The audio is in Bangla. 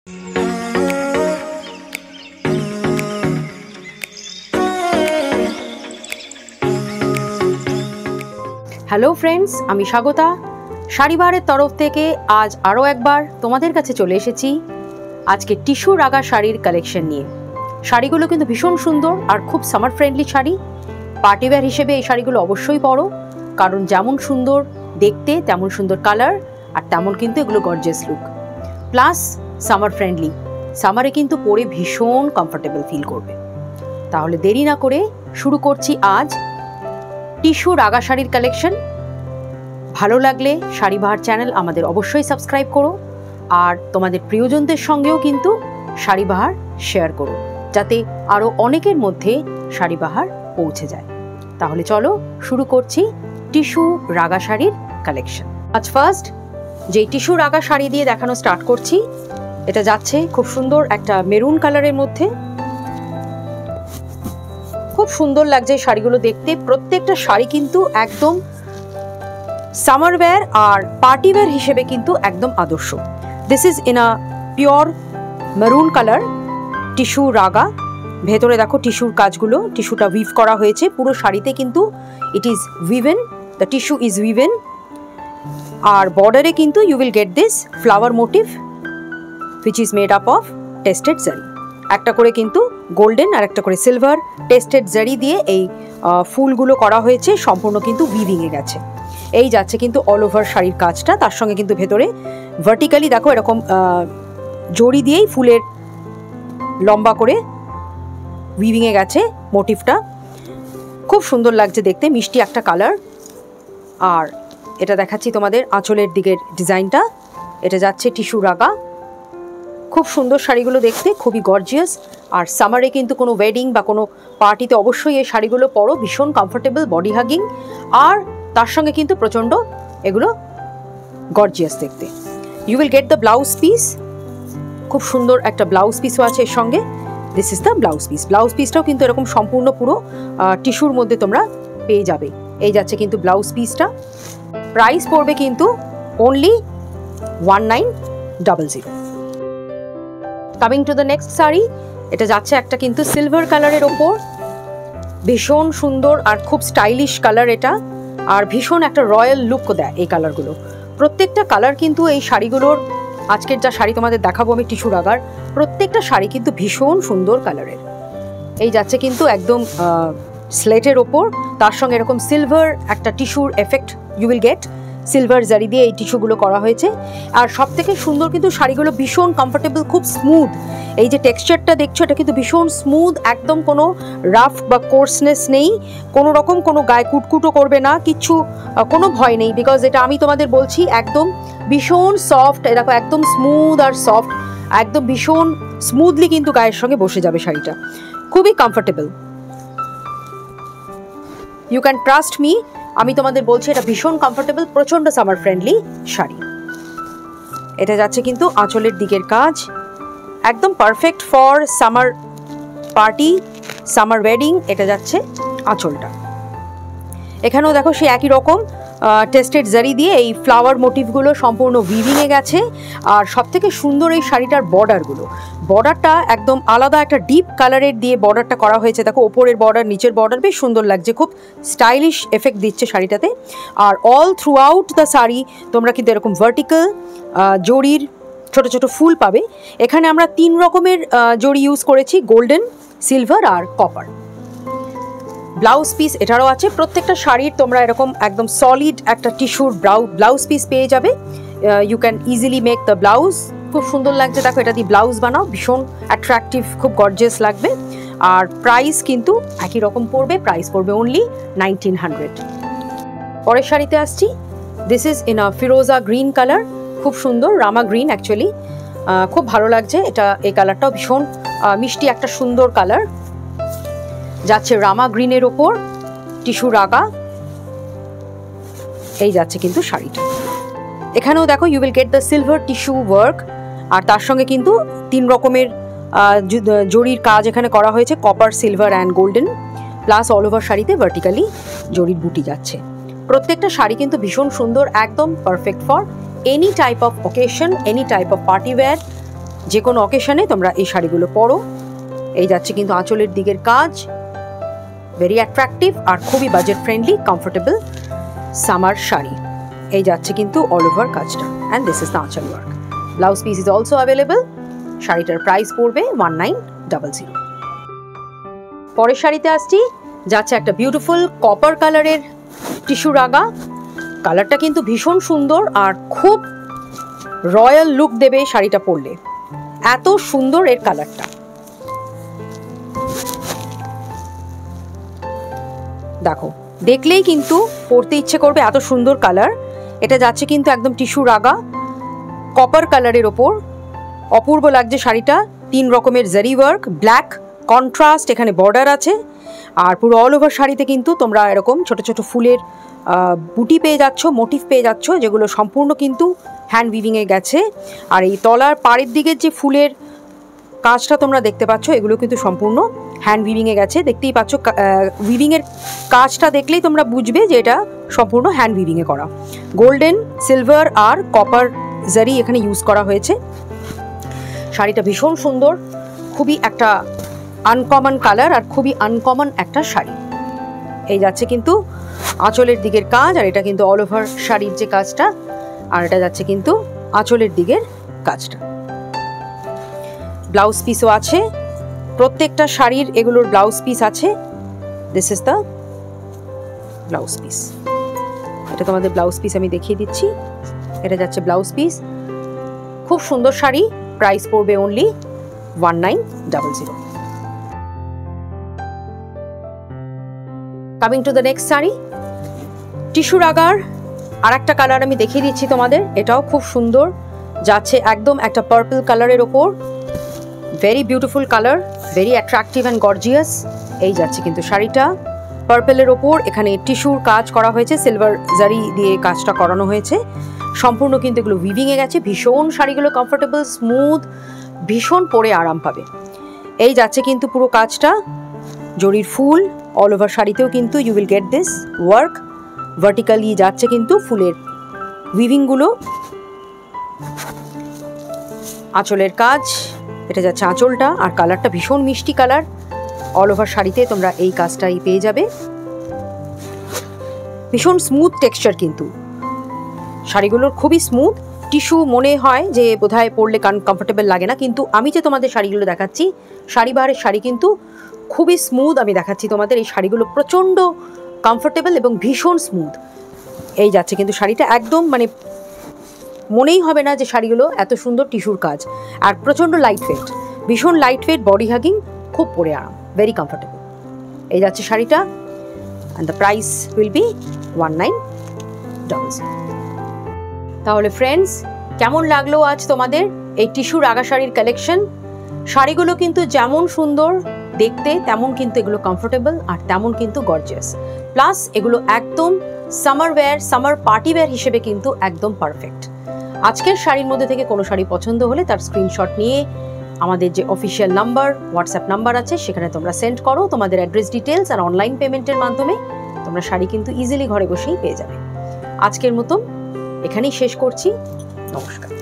হ্যালো ফ্রেন্ডস, আমি স্বাগতা শাড়িবারের তরফ থেকে আজ আরও একবার তোমাদের কাছে চলে এসেছি আজকে টিস্যু রাগা শাড়ির কালেকশন নিয়ে। শাড়িগুলো কিন্তু ভীষণ সুন্দর আর খুব সামার ফ্রেন্ডলি শাড়ি। পার্টিওয়্যার হিসেবে এই শাড়িগুলো অবশ্যই পরো, কারণ যেমন সুন্দর দেখতে তেমন সুন্দর কালার আর তেমন কিন্তু এগুলো gorgeous look, plus summer friendly. সামারে কিন্তু পরে ভীষণ কমফোর্টেবল ফিল করবে। তাহলে দেরি না করে শুরু করছি আজ টিস্যু রাগা শাড়ির কালেকশন। ভালো লাগলে শাড়িবাহার চ্যানেল আমাদের অবশ্যই সাবস্ক্রাইব করো, আর তোমাদের প্রিয়জনদের সঙ্গেও কিন্তু শাড়িবাহার শেয়ার করো, যাতে আরও অনেকের মধ্যে শাড়িবাহার পৌঁছে যায়। তাহলে চলো শুরু করছি টিস্যু রাগা শাড়ির কালেকশন। আজ ফার্স্ট যেই টিস্যু রাগা শাড়ি দিয়ে দেখানো স্টার্ট করছি, এটা যাচ্ছে খুব সুন্দর একটা মেরুন কালারের মধ্যে। খুব সুন্দর লাগছে শাড়িগুলো দেখতে। প্রত্যেকটা শাড়ি কিন্তু একদম সামার ওয়্যার আর পার্টি ওয়্যার হিসেবে কিন্তু একদম আদর্শ। This is in a pure maroon colour tissue Raga. ভেতরে দেখো টিস্যুর কাজগুলো, টিস্যুটা উইভ করা হয়েছে পুরো শাড়িতে, কিন্তু it is woven, the tissue is woven. আর বর্ডারে কিন্তু you will get this flower motif which is made up of tested zari. একটা করে কিন্তু গোল্ডেন আর একটা করে সিলভার টেস্টেড জারি দিয়ে এই ফুলগুলো করা হয়েছে, সম্পূর্ণ কিন্তু উইভিংয়ে গেছে। এই যাচ্ছে কিন্তু অল ওভার শাড়ির কাজটা। তার সঙ্গে কিন্তু ভেতরে ভার্টিক্যালি দেখো এরকম জড়ি দিয়েই ফুলের লম্বা করে উইভিংয়ে গেছে মোটিভটা। খুব সুন্দর লাগছে দেখতে, মিষ্টি একটা কালার। আর এটা দেখাচ্ছি তোমাদের আঁচলের দিকের ডিজাইনটা। এটা যাচ্ছে টিস্যু রাগা। খুব সুন্দর শাড়িগুলো দেখতে, খুবই গর্জিয়াস। আর সামারে কিন্তু কোনো ওয়েডিং বা কোনো পার্টিতে অবশ্যই এই শাড়িগুলো পরো, ভীষণ কমফোর্টেবল, বডি হাগিং, আর তার সঙ্গে কিন্তু প্রচণ্ড এগুলো গর্জিয়াস দেখতে। You will get the blouse piece. খুব সুন্দর একটা ব্লাউজ পিসও আছে এর সঙ্গে। This is the blouse piece. Blouse পিসটাও কিন্তু এরকম সম্পূর্ণ পুরো টিস্যুর মধ্যে তোমরা পেয়ে যাবে। এই যাচ্ছে কিন্তু ব্লাউজ পিসটা। প্রাইস পড়বে কিন্তু only 1900। Coming to the next sari, এটা যাচ্ছে একটা কিন্তু সিলভার কালারের ওপর। ভীষণ সুন্দর আর খুব স্টাইলিশ কালার এটা, আর ভীষণ একটা রয়্যাল লুক দেয় এই কালারগুলো। প্রত্যেকটা কালার কিন্তু এই শাড়িগুলোর, আজকের যা শাড়ি তোমাদের দেখাবো আমি টিস্যু রাগার, প্রত্যেকটা শাড়ি কিন্তু ভীষণ সুন্দর কালারের। এই যাচ্ছে কিন্তু একদম স্লেটের ওপর, তার সঙ্গে এরকম সিলভার একটা টিস্যুর effect you will get. Silver zari দিয়ে এই টিস্যুগুলো করা হয়েছে। আর সব থেকে সুন্দর কিন্তু শাড়িগুলো ভীষণ কমফোর্টেবল, খুব স্মুথ। এই যে টেক্সচারটা দেখছো এটা কিন্তু ভীষণ স্মুথ, একদম কোনো রাফ বা কোর্সনেস নেই, কোনো রকম কোনো গায়ে কুটকুটো করবে না, কিচ্ছু কোনো ভয় নেই। বিকজ এটা আমি তোমাদের বলছি একদম ভীষণ সফট। দেখো একদম স্মুথ আর সফট, একদম ভীষণ স্মুথলি কিন্তু গায়ের সঙ্গে বসে যাবে শাড়িটা, খুবই comfortable. You can trust me, আমি তোমাদের বলছি এটা ভীষণ কমফোর্টেবল, প্রচণ্ড সামার ফ্রেন্ডলি শাড়ি। এটা যাচ্ছে কিন্তু আঁচলের দিকের কাজ, একদম perfect for summer party, summer wedding. এটা যাচ্ছে আঁচলটা। এখানেও দেখো সে একই রকম টেস্টেড জারি দিয়ে এই ফ্লাওয়ার মোটিভগুলো সম্পূর্ণ উইভিংয়ে গেছে। আর সবথেকে সুন্দর এই শাড়িটার বর্ডারগুলো, বর্ডারটা একদম আলাদা একটা ডিপ কালারের দিয়ে বর্ডারটা করা হয়েছে। দেখো ওপরের বর্ডার নিচের বর্ডার বেশ সুন্দর লাগছে, খুব স্টাইলিশ এফেক্ট দিচ্ছে শাড়িটাতে। আর all throughout the sari তোমরা কিন্তু এরকম ভার্টিক্যাল জরির ছোট ছোট ফুল পাবে। এখানে আমরা 3 রকমের জরি ইউজ করেছি, গোল্ডেন, সিলভার আর কপার। ব্লাউজ পিস এটারও আছে। প্রত্যেকটা শাড়ির তোমরা এরকম একদম সলিড একটা টিস্যুর ব্লাউজ পিস পেয়ে যাবে। You can easily make the blouse. খুব সুন্দর লাগছে দেখো, এটা দিয়ে ব্লাউজ বানাও, ভীষণ অ্যাট্রাকটিভ, খুব গর্জিয়াস লাগবে। আর প্রাইস কিন্তু একই রকম পড়বে, প্রাইস পড়বে অনলি 1900। পরের শাড়িতে আসছি। This is in a Firoza green colour, খুব সুন্দর, রামা গ্রিন অ্যাকচুয়ালি। খুব ভালো লাগছে এটা, এই কালারটাও ভীষণ মিষ্টি একটা সুন্দর কালার। যাচ্ছে রামা গ্রিনের ওপর টিস্যু রাগা। এই যাচ্ছে কিন্তু শাড়িটা। এখানেও দেখো you will get the silver tissue work, আর তার সঙ্গে কিন্তু 3 রকমের জরির কাজ এখানে করা হয়েছে, copper, silver and golden. Plus all over শাড়িতে ভার্টিক্যালি জরির বুটি যাচ্ছে। প্রত্যেকটা শাড়ি কিন্তু ভীষণ সুন্দর, একদম perfect for any type of occasion, any type off party wear. যে কোনো অকেশনে তোমরা এই শাড়িগুলো পরো। এই যাচ্ছে কিন্তু আঁচলের দিকের কাজ, ভেরি অ্যাট্রাকটিভ আর খুবই budget friendly comfortable summer sari. এই যাচ্ছে কিন্তু অল ওভার কাজটা, অ্যান্ড দিস ইজ দ্য আঁচল work. Blouse piece is also available. শাড়িটার প্রাইস পড়বে 1900। পরের শাড়িতে আসছি, যাচ্ছে একটা বিউটিফুল কপার কালারের টিস্যু রাগা। কালারটা কিন্তু ভীষণ সুন্দর আর খুব রয়্যাল লুক দেবে শাড়িটা পরলে, এত সুন্দর এর কালারটা। দেখো, দেখলেই কিন্তু পরতে ইচ্ছে করবে, এত সুন্দর কালার। এটা যাচ্ছে কিন্তু একদম টিস্যু রাগা কপার কালারের ওপর, অপূর্ব লাগছে শাড়িটা। 3 রকমের জারি ওয়ার্ক, ব্ল্যাক কন্ট্রাস্ট, এখানে বর্ডার আছে। আর পুরো অল ওভার শাড়িতে কিন্তু তোমরা এরকম ছোট ছোট ফুলের বুটি পেয়ে যাচ্ছ, মোটিভ পেয়ে যাচ্ছ, যেগুলো সম্পূর্ণ কিন্তু হ্যান্ড উইভিংয়ে গেছে। আর এই তলার পাড়ের দিকের যে ফুলের কাজটা তোমরা দেখতে পাচ্ছ, এগুলো কিন্তু সম্পূর্ণ হ্যান্ড উইভিংয়ে গেছে। দেখতেই পাচ্ছ, উইভিংয়ের কাজটা দেখলেই তোমরা বুঝবে যে এটা সম্পূর্ণ হ্যান্ড উইভিংয়ে করা। গোল্ডেন, সিলভার আর কপার জারি এখানে ইউজ করা হয়েছে। শাড়িটা ভীষণ সুন্দর, খুবই একটা আনকমন কালার আর খুবই আনকমন একটা শাড়ি। এই যাচ্ছে কিন্তু আঁচলের দিকের কাজ, আর এটা কিন্তু অল ওভার শাড়ির যে কাজটা, আর এটা যাচ্ছে কিন্তু আঁচলের দিকের কাজটা। ব্লাউজ পিসও আছে, প্রত্যেকটা শাড়ির এগুলোর ব্লাউজ পিস আছে। This is the blouse piece. এটা তোমাদের ব্লাউজ পিস আমি দেখিয়ে দিচ্ছি। এটা যাচ্ছে ব্লাউজ পিস, খুব সুন্দর শাড়ি। প্রাইস পড়বে only 1900। Coming to the next sari, tissue রাগার আর একটা কালার আমি দেখিয়ে দিচ্ছি তোমাদের। এটাও খুব সুন্দর, যাচ্ছে একদম একটা পার্পল কালারের ওপর। Very beautiful colour, very attractive and gorgeous. এই যাচ্ছে কিন্তু শাড়িটা পার্পলের ওপর, এখানে টিস্যুর কাজ করা হয়েছে, সিলভার জারি দিয়ে কাজটা করানো হয়েছে। সম্পূর্ণ কিন্তু এগুলো উইভিংয়ে গেছে। ভীষণ শাড়িগুলো কমফোর্টেবল, স্মুথ, ভীষণ পরে আরাম পাবে। এই যাচ্ছে কিন্তু পুরো কাজটা, জরির ফুল অল ওভার শাড়িতেও কিন্তু you will get this work. Vertically যাচ্ছে কিন্তু ফুলের উইভিংগুলো। আঁচলের কাজ, এটা যাচ্ছে আঁচলটা, আর কালারটা ভীষণ মিষ্টি কালার। অল ওভার শাড়িতে তোমরা এই কাজটাই পেয়ে যাবে। ভীষণ স্মুথ টেক্সচার, কিন্তু শাড়িগুলোর খুবই স্মুথ। টিস্যু মনে হয় যে বোধহয় পরলে কমফোর্টেবল লাগে না, কিন্তু আমি যে তোমাদের শাড়িগুলো দেখাচ্ছি, শাড়ি বাহারের শাড়ি কিন্তু খুবই স্মুথ। আমি দেখাচ্ছি তোমাদের, এই শাড়িগুলো প্রচণ্ড কমফোর্টেবল এবং ভীষণ স্মুথ। এই যাচ্ছে কিন্তু শাড়িটা একদম, মানে মনেই হবে না যে শাড়িগুলো এত সুন্দর টিস্যুর কাজ, আর প্রচণ্ড লাইট ওয়েট, ভীষণ লাইট ওয়েট, বডি হাগিং, খুব পরে আরাম, ভেরি কমফোর্টেবল। এই যাচ্ছে শাড়িটা, and the price will be 1900। তাহলে ফ্রেন্ডস, কেমন লাগলো আজ তোমাদের এই টিস্যু রাগা শাড়ির কালেকশন? শাড়িগুলো কিন্তু যেমন সুন্দর দেখতে, তেমন কিন্তু এগুলো কমফোর্টেবল আর তেমন কিন্তু গর্জিয়াস। প্লাস এগুলো একদম summer wear, summer party wear হিসেবে কিন্তু একদম পারফেক্ট। আজকের শাড়ির মধ্যে থেকে কোনো শাড়ি পছন্দ হলে তার স্ক্রিনশট নিয়ে আমাদের যে অফিসিয়াল নাম্বার, হোয়াটসঅ্যাপ নাম্বার আছে, সেখানে তোমরা সেন্ড করো তোমাদের অ্যাড্রেস ডিটেলস, আর অনলাইন পেমেন্টের মাধ্যমে তোমরা শাড়ি কিন্তু ইজিলি ঘরে বসেই পেয়ে যাবে। আজকের মতন এখানেই শেষ করছি। নমস্কার।